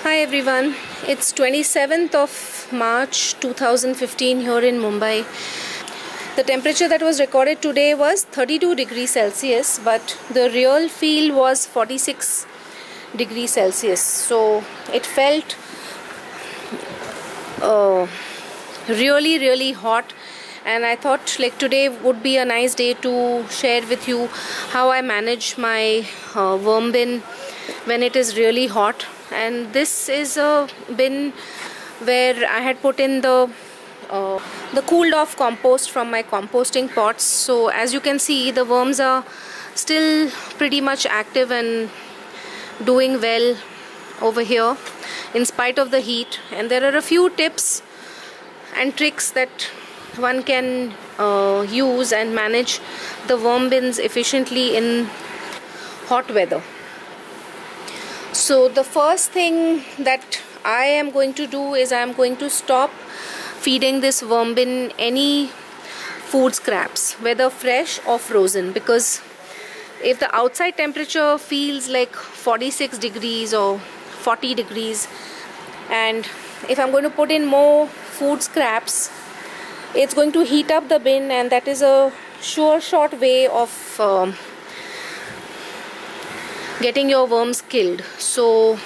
Hi everyone, it's 27th of March 2015 here in Mumbai. The temperature that was recorded today was 32 degrees Celsius, but the real feel was 46 degrees Celsius. So it felt really hot, and I thought like today would be a nice day to share with you how I manage my worm bin when it is really hot. And this is a bin where I had put in the cooled off compost from my composting pots. So as you can see, the worms are still pretty much active and doing well over here in spite of the heat. And there are a few tips and tricks that one can use and manage the worm bins efficiently in hot weather. So the first thing that I am going to do is I am going to stop feeding this worm bin any food scraps, whether fresh or frozen, because if the outside temperature feels like 46 degrees or 40 degrees, and if I'm going to put in more food scraps, it's going to heat up the bin, and that is a sure shot way of getting your worms killed. So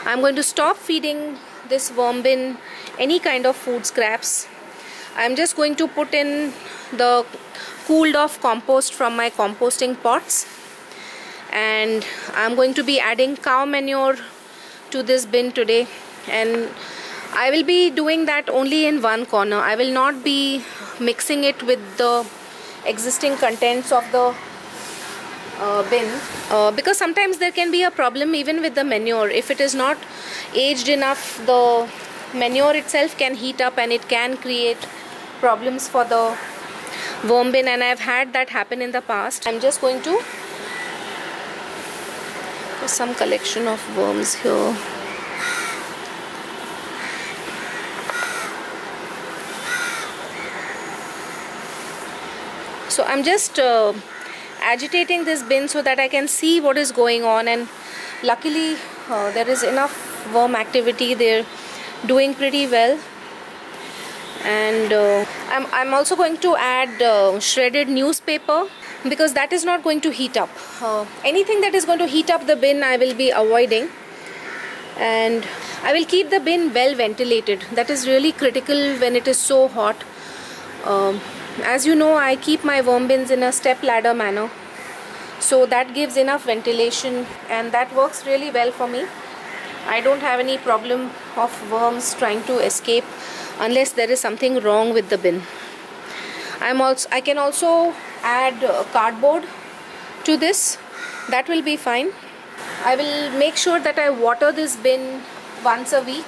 I'm going to stop feeding this worm bin any kind of food scraps. I'm just going to put in the cooled off compost from my composting pots, and I'm going to be adding cow manure to this bin today, and I will be doing that only in one corner. I will not be mixing it with the existing contents of the bin, because sometimes there can be a problem even with the manure. If it is not aged enough, the manure itself can heat up and it can create problems for the worm bin, and I've had that happen in the past. I'm just going to put some collection of worms here. So I'm just agitating this bin so that I can see what is going on, and luckily there is enough worm activity. They're doing pretty well. And I'm also going to add shredded newspaper, because that is not going to heat up. Anything that is going to heat up the bin I will be avoiding, and I will keep the bin well ventilated. That is really critical when it is so hot. As you know, I keep my worm bins in a step ladder manner, so that gives enough ventilation, and that works really well for me. I don't have any problem of worms trying to escape unless there is something wrong with the bin. I can also add cardboard to this. That will be fine. I will make sure that I water this bin once a week,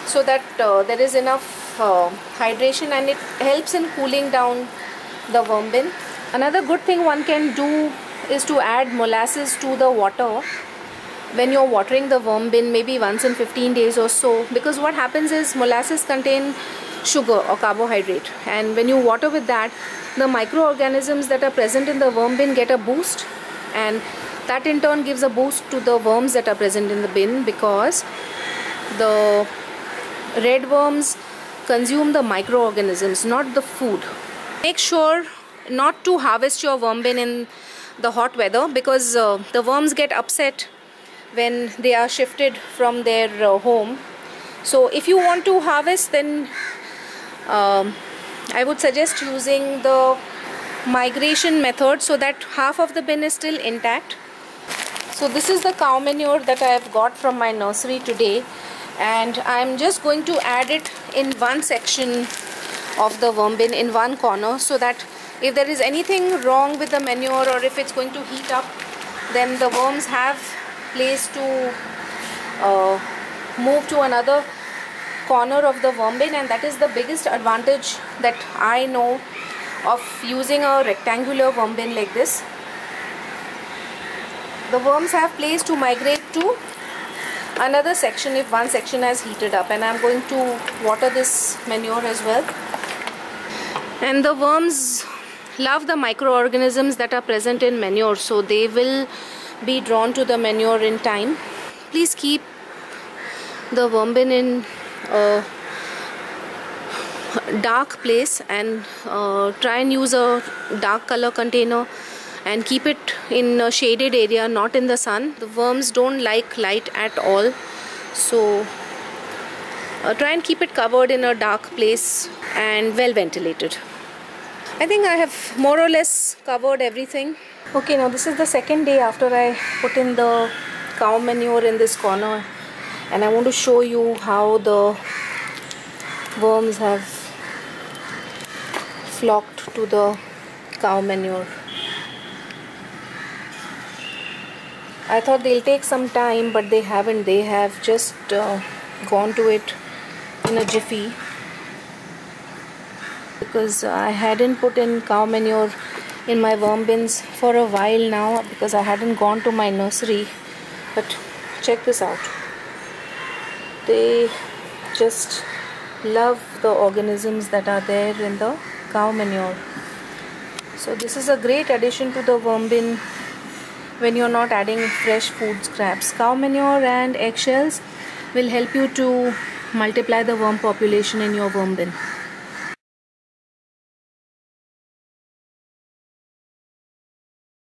so that there is enough hydration, and it helps in cooling down the worm bin. Another good thing one can do is to add molasses to the water when you're watering the worm bin, maybe once in 15 days or so, because what happens is molasses contain sugar or carbohydrate, and when you water with that, the microorganisms that are present in the worm bin get a boost, and that in turn gives a boost to the worms that are present in the bin, because the red worms consume the microorganisms, not the food. Make sure not to harvest your worm bin in the hot weather, because the worms get upset when they are shifted from their home. So if you want to harvest, then I would suggest using the migration method, so that half of the bin is still intact. So this is the cow manure that I have got from my nursery today, and I'm just going to add it in one section of the worm bin, in one corner, so that if there is anything wrong with the manure, or if it's going to heat up, then the worms have place to move to another corner of the worm bin. And that is the biggest advantage that I know of using a rectangular worm bin like this. The worms have place to migrate to another section if one section has heated up, and I'm going to water this manure as well. And the worms love the microorganisms that are present in manure, so they will be drawn to the manure in time. Please keep the worm bin in a dark place, and try and use a dark color container and keep it in a shaded area, not in the sun. The worms don't like light at all, so try and keep it covered in a dark place and well ventilated. I think I have more or less covered everything. Okay, now this is the second day after I put in the cow manure in this corner, and I want to show you how the worms have flocked to the cow manure. I thought they'll take some time, but they haven't. They have just gone to it in a jiffy, because I hadn't put in cow manure in my worm bins for a while now, because I hadn't gone to my nursery. But check this out. They just love the organisms that are there in the cow manure. So this is a great addition to the worm bin when you're not adding fresh food scraps. Cow manure and eggshells will help you to multiply the worm population in your worm bin.